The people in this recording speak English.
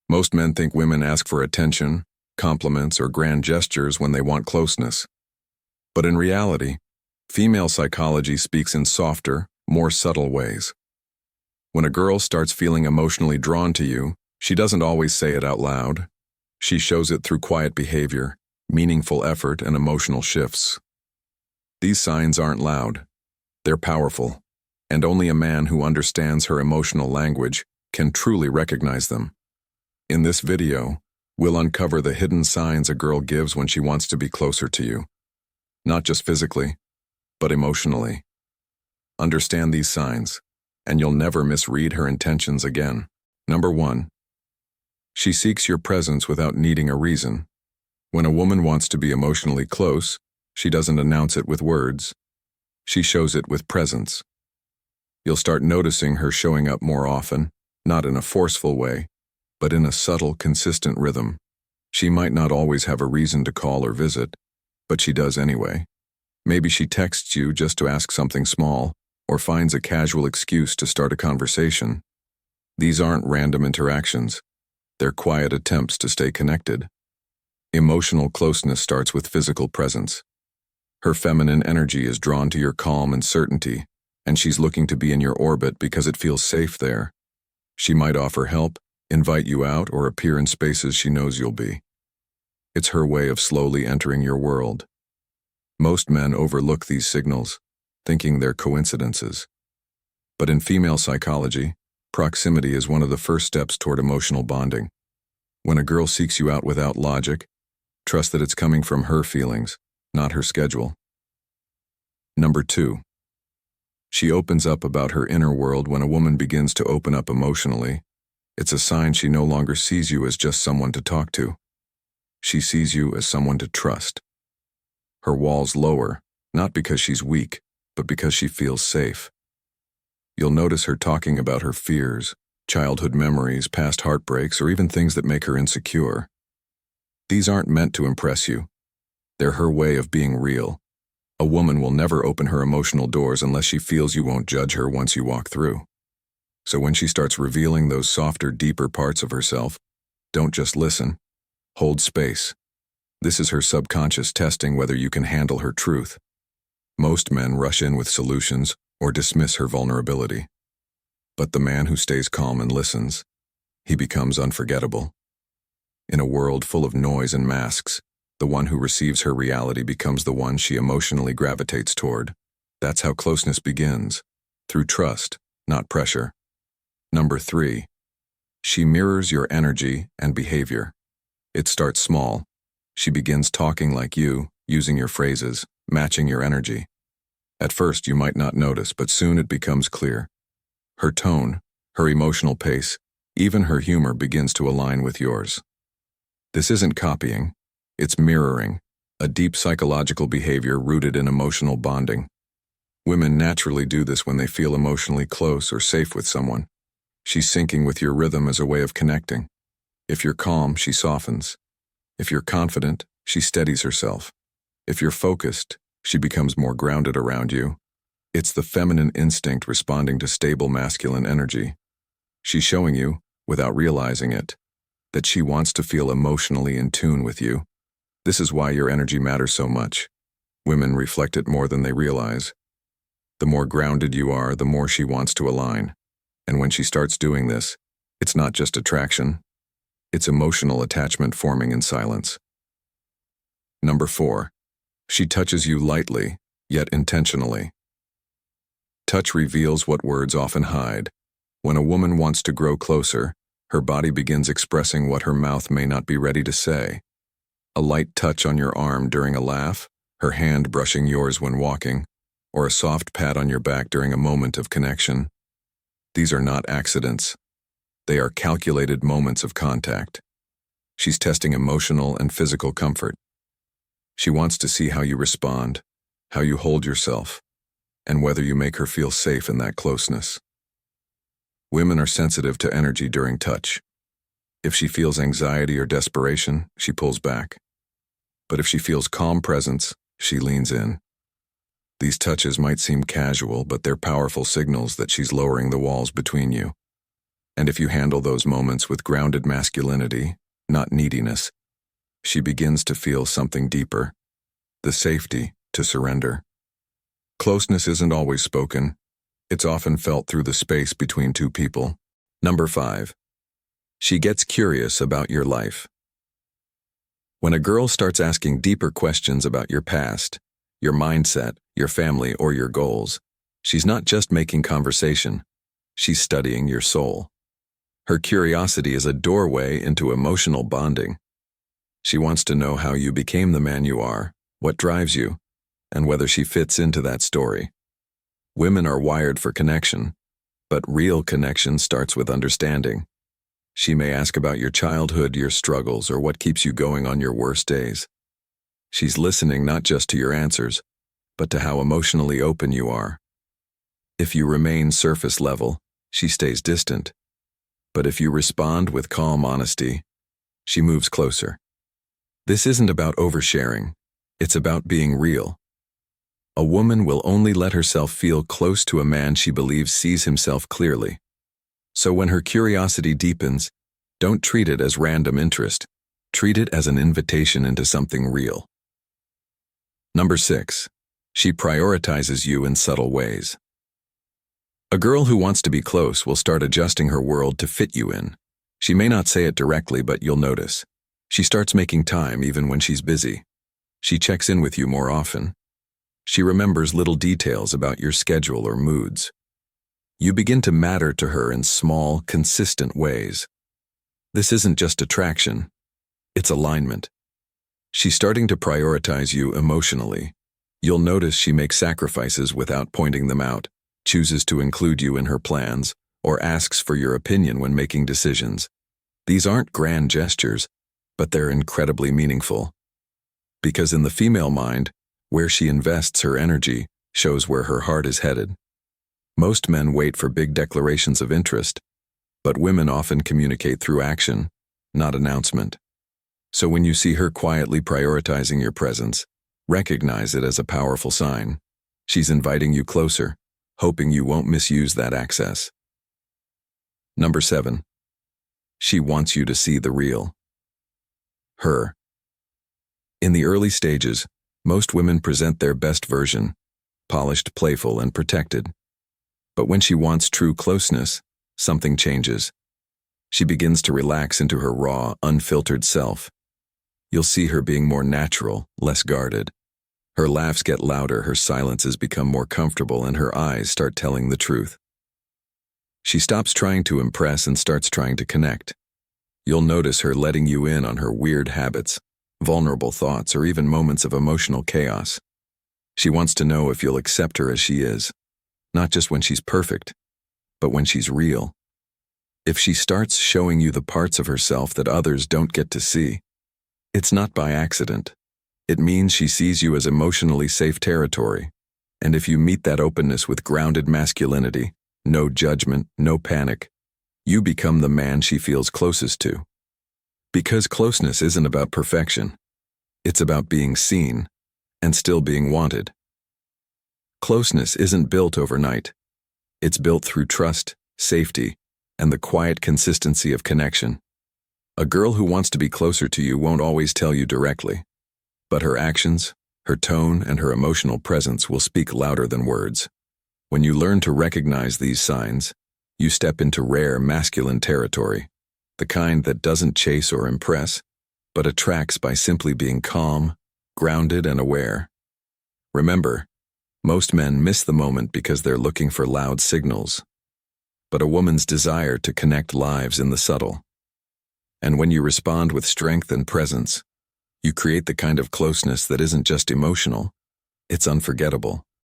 Most men think women ask for attention, compliments, or grand gestures when they want closeness. But in reality, female psychology speaks in softer, more subtle ways. When a girl starts feeling emotionally drawn to you, she doesn't always say it out loud. She shows it through quiet behavior, meaningful effort, and emotional shifts. These signs aren't loud. They're powerful, and only a man who understands her emotional language can truly recognize them. In this video, we'll uncover the hidden signs a girl gives when she wants to be closer to you. Not just physically, but emotionally. Understand these signs, and you'll never misread her intentions again. Number 1. She seeks your presence without needing a reason. When a woman wants to be emotionally close, she doesn't announce it with words. She shows it with presence. You'll start noticing her showing up more often, not in a forceful way, but in a subtle, consistent rhythm. She might not always have a reason to call or visit, but she does anyway. Maybe she texts you just to ask something small, or finds a casual excuse to start a conversation. These aren't random interactions. They're quiet attempts to stay connected. Emotional closeness starts with physical presence. Her feminine energy is drawn to your calm and certainty, and she's looking to be in your orbit because it feels safe there. She might offer help, invite you out, or appear in spaces she knows you'll be. It's her way of slowly entering your world. Most men overlook these signals, thinking they're coincidences. But in female psychology, proximity is one of the first steps toward emotional bonding. When a girl seeks you out without logic, trust that it's coming from her feelings, not her schedule. Number 2. She opens up about her inner world. When a woman begins to open up emotionally, it's a sign she no longer sees you as just someone to talk to. She sees you as someone to trust. Her walls lower, not because she's weak, but because she feels safe. You'll notice her talking about her fears, childhood memories, past heartbreaks, or even things that make her insecure. These aren't meant to impress you. They're her way of being real. A woman will never open her emotional doors unless she feels you won't judge her once you walk through. So when she starts revealing those softer, deeper parts of herself, don't just listen. Hold space. This is her subconscious testing whether you can handle her truth. Most men rush in with solutions or dismiss her vulnerability. But the man who stays calm and listens, he becomes unforgettable. In a world full of noise and masks, the one who receives her reality becomes the one she emotionally gravitates toward. That's how closeness begins, through trust, not pressure. Number 3. She mirrors your energy and behavior. It starts small. She begins talking like you, using your phrases, matching your energy. At first you might not notice, but soon it becomes clear. Her tone, her emotional pace, even her humor begins to align with yours. This isn't copying, it's mirroring, a deep psychological behavior rooted in emotional bonding. Women naturally do this when they feel emotionally close or safe with someone. She's syncing with your rhythm as a way of connecting. If you're calm, she softens. If you're confident, she steadies herself. If you're focused, she becomes more grounded around you. It's the feminine instinct responding to stable masculine energy. She's showing you, without realizing it, that she wants to feel emotionally in tune with you. This is why your energy matters so much. Women reflect it more than they realize. The more grounded you are, the more she wants to align. And when she starts doing this, it's not just attraction, it's emotional attachment forming in silence. Number 4. She touches you lightly, yet intentionally. Touch reveals what words often hide. When a woman wants to grow closer, her body begins expressing what her mouth may not be ready to say. A light touch on your arm during a laugh, her hand brushing yours when walking, or a soft pat on your back during a moment of connection. These are not accidents. They are calculated moments of contact. She's testing emotional and physical comfort. She wants to see how you respond, how you hold yourself, and whether you make her feel safe in that closeness. Women are sensitive to energy during touch. If she feels anxiety or desperation, she pulls back. But if she feels calm presence, she leans in. These touches might seem casual, but they're powerful signals that she's lowering the walls between you. And if you handle those moments with grounded masculinity, not neediness, she begins to feel something deeper, the safety to surrender. Closeness isn't always spoken. It's often felt through the space between two people. Number 5. She gets curious about your life. When a girl starts asking deeper questions about your past, your mindset, your family, or your goals, she's not just making conversation, she's studying your soul. Her curiosity is a doorway into emotional bonding. She wants to know how you became the man you are, what drives you, and whether she fits into that story. Women are wired for connection, but real connection starts with understanding. She may ask about your childhood, your struggles, or what keeps you going on your worst days. She's listening not just to your answers, but to how emotionally open you are. If you remain surface level, she stays distant. But if you respond with calm honesty, she moves closer. This isn't about oversharing. It's about being real. A woman will only let herself feel close to a man she believes sees himself clearly. So when her curiosity deepens, don't treat it as random interest. Treat it as an invitation into something real. Number 6. She prioritizes you in subtle ways. A girl who wants to be close will start adjusting her world to fit you in. She may not say it directly, but you'll notice. She starts making time even when she's busy. She checks in with you more often. She remembers little details about your schedule or moods. You begin to matter to her in small, consistent ways. This isn't just attraction, it's alignment. She's starting to prioritize you emotionally. You'll notice she makes sacrifices without pointing them out, chooses to include you in her plans, or asks for your opinion when making decisions. These aren't grand gestures, but they're incredibly meaningful. Because in the female mind, where she invests her energy shows where her heart is headed. Most men wait for big declarations of interest, but women often communicate through action, not announcement. So when you see her quietly prioritizing your presence, recognize it as a powerful sign. She's inviting you closer, hoping you won't misuse that access. Number 7. She wants you to see the real her. In the early stages, most women present their best version, polished, playful, and protected. But when she wants true closeness, something changes. She begins to relax into her raw, unfiltered self. You'll see her being more natural, less guarded. Her laughs get louder, her silences become more comfortable, and her eyes start telling the truth. She stops trying to impress and starts trying to connect. You'll notice her letting you in on her weird habits, vulnerable thoughts, or even moments of emotional chaos. She wants to know if you'll accept her as she is, not just when she's perfect, but when she's real. If she starts showing you the parts of herself that others don't get to see, it's not by accident. It means she sees you as emotionally safe territory. And if you meet that openness with grounded masculinity, no judgment, no panic, you become the man she feels closest to. Because closeness isn't about perfection. It's about being seen and still being wanted. Closeness isn't built overnight. It's built through trust, safety, and the quiet consistency of connection. A girl who wants to be closer to you won't always tell you directly, but her actions, her tone, and her emotional presence will speak louder than words. When you learn to recognize these signs, you step into rare masculine territory, the kind that doesn't chase or impress, but attracts by simply being calm, grounded, and aware. Remember, most men miss the moment because they're looking for loud signals. But a woman's desire to connect lives in the subtle. And when you respond with strength and presence, you create the kind of closeness that isn't just emotional, it's unforgettable.